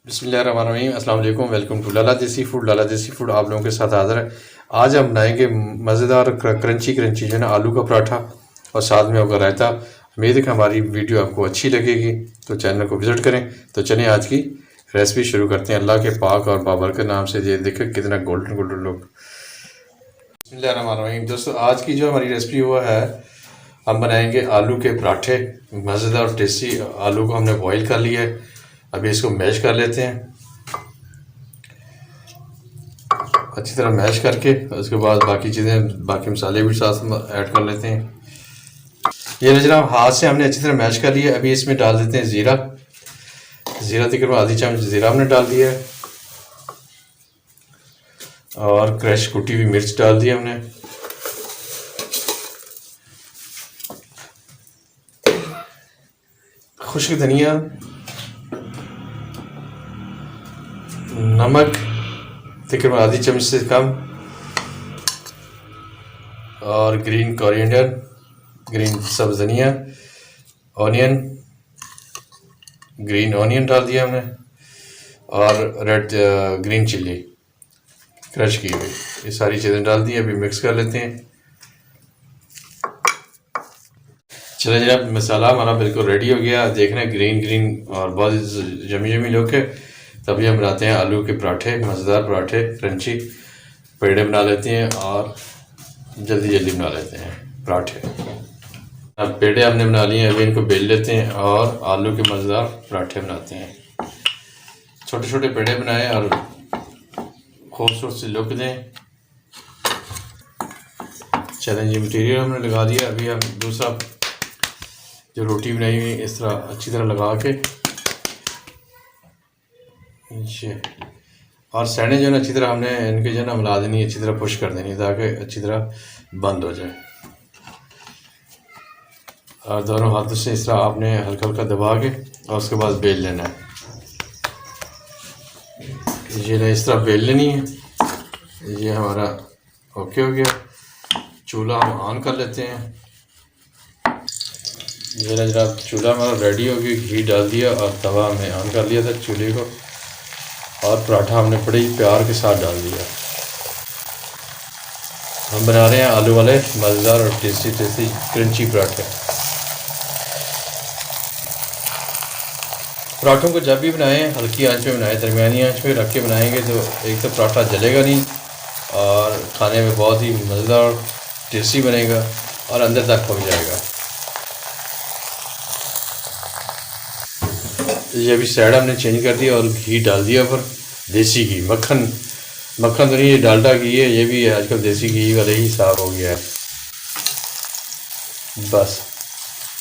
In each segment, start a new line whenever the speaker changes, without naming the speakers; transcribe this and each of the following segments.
बिस्मिल्लाहिर्रहमानिर्रहीम अस्सलाम वालेकुम। वेलकम टू लाला देसी फूड। लाला देसी फूड आप लोगों के साथ हाज़िर है। आज हम बनाएंगे मज़ेदार क्रंची क्रंची जो है ना आलू का पराठा और साथ में होगा रायता। उम्मीद है कि हमारी वीडियो आपको अच्छी लगेगी, तो चैनल को विज़िट करें। तो चलिए आज की रेसिपी शुरू करते हैं। अल्लाह के पाक और बाबरकत नाम से। ये देखें कितना गोल्डन गोल्डन लुक। बिस्मिल्लाहिर्रहमानिर्रहीम। दोस्तों आज की जो हमारी रेसिपी वो है, हम बनाएंगे आलू के पराठे। मज़ेदार और टेस्टी आलू को हमने बॉईल कर लिया है, अभी इसको मैश कर लेते हैं। अच्छी तरह मैश करके उसके बाद बाकी चीज़ें, बाकी मसाले भी साथ ऐड कर लेते हैं। ये जनाब हाथ से हमने अच्छी तरह मैश कर लिया। अभी इसमें डाल देते हैं ज़ीरा। ज़ीरा तकरीबन आधी चम्मच ज़ीरा हमने डाल दिया है और क्रश कुटी हुई मिर्च डाल दी हमने। खुश्क धनिया, नमक तकरीबन आधी चम्मच से कम, और ग्रीन कोरिएंडर, ग्रीन सब्ज़ धनिया, ऑनियन, ग्रीन ऑनियन डाल दिया हमने, और रेड ग्रीन चिल्ली क्रश की हुई। ये सारी चीज़ें डाल दी। अभी मिक्स कर लेते हैं। चले जनाब, मसाला हमारा बिल्कुल रेडी हो गया। देख रहे हैं ग्रीन ग्रीन और बहुत जमी जमी लोग है। तभी हम बनाते हैं आलू के पराठे, मज़ेदार पराठे क्रंची। पेड़े बना लेते हैं और जल्दी जल्दी बना लेते हैं पराठे। अब पेड़े हमने बना लिए हैं, अभी इनको बेल लेते हैं और आलू के मज़ेदार पराठे बनाते हैं। छोटे छोटे पेड़े बनाए और खूबसूरत सी लुक दें। चलें जी, मटेरियल हमने लगा दिया। अभी हम दूसरा जो रोटी बनाई हुई इस तरह अच्छी तरह लगा के ये, और सैने जो है ना अच्छी तरह हमने इनके जो है ना मिला देनी, अच्छी तरह पुश कर देनी ताकि अच्छी तरह बंद हो जाए। और दोनों हाथों से इस तरह आपने हल्का हल्का दबा के और उसके बाद बेल लेना है। ये ना इस तरह बेल लेनी है। ये हमारा ओके हो गया। चूल्हा हम ऑन कर लेते हैं। ये ना जनाब चूल्हा हमारा रेडी हो गया। घी डाल दिया और तवा हमने ऑन कर लिया था चूल्हे को, और पराठा हमने बड़े ही प्यार के साथ डाल दिया। हम बना रहे हैं आलू वाले मज़ेदार और टेस्टी टेस्टी क्रंची पराठे। पराठों को जब भी बनाएं हल्की आंच पे बनाएं, दरमियानी आंच पे रख के बनाएंगे तो एक तो पराठा जलेगा नहीं और खाने में बहुत ही मज़ेदार और टेस्टी बनेगा और अंदर तक पक जाएगा। ये अभी साइड हमने चेंज कर दिया और घी डाल दिया ऊपर। देसी घी, मक्खन तो नहीं, ये डालडा घी है। ये भी आजकल देसी घी वाले ही साफ हो गया है। बस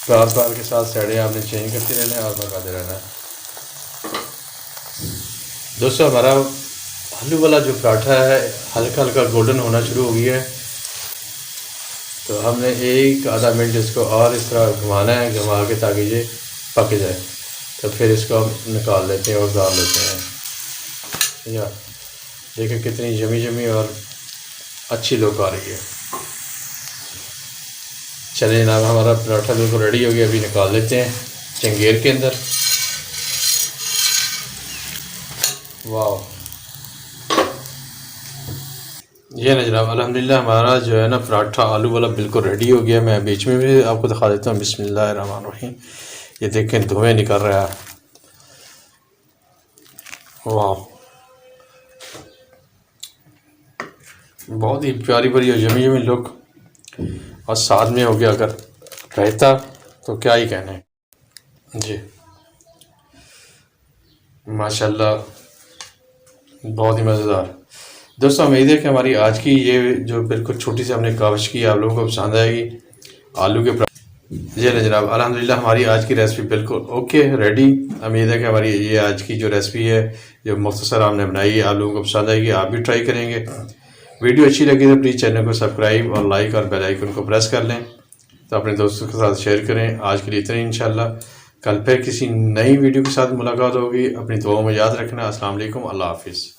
प्यार के साथ साइडें आपने चेंज करते रहना है और पकाते रहना है। दोस्तों हमारा आलू वाला जो पराठा है हल्का हल्का गोल्डन होना शुरू हो गया है, तो हमने एक आधा मिनट इसको और इस तरह घुमाना है, घुमा के ताकि ये पक जाए। तो फिर इसको हम निकाल लेते हैं और डाल लेते हैं। या देखिए कितनी जमी जमी और अच्छी लुक आ रही है। चलिए जनाब, हमारा पराठा बिल्कुल रेडी हो गया। अभी निकाल लेते हैं चंगेर के अंदर। वाह, ये ना जनाब अल्हम्दुलिल्लाह हमारा जो है ना पराठा आलू वाला बिल्कुल रेडी हो गया। मैं बीच में भी आपको दिखा देता हूँ। बिस्मिल्लाहिर्रहमानिर्रहीम। ये देखें धुएँ निकल रहा है। वाह, बहुत ही प्यारी भरी और यमी यमी लुक, और साथ में हो गया अगर रायता तो क्या ही कहना है जी। माशाल्लाह, बहुत ही मज़ेदार। दोस्तों उम्मीद है कि हमारी आज की ये जो बिल्कुल छोटी सी हमने काविश की आप लोगों को पसंद आएगी। आलू के जी जनाब अल्हम्दुलिल्लाह हमारी आज की रेसिपी बिल्कुल ओके रेडी। उम्मीद है कि हमारी ये आज की जो रेसिपी है जो मुख्तसर हमने बनाई है आप लोगों को पसंद आएगी, आप भी ट्राई करेंगे। वीडियो अच्छी लगी तो प्लीज़ चैनल को सब्सक्राइब और लाइक और बेल आइकन को प्रेस कर लें, तो अपने दोस्तों के साथ शेयर करें। आज के लिए इतना ही, इंशाल्लाह कल फिर किसी नई वीडियो के साथ मुलाकात होगी। अपनी दुआओं में याद रखना। अस्सलाम वालेकुम, अल्लाह हाफिज़।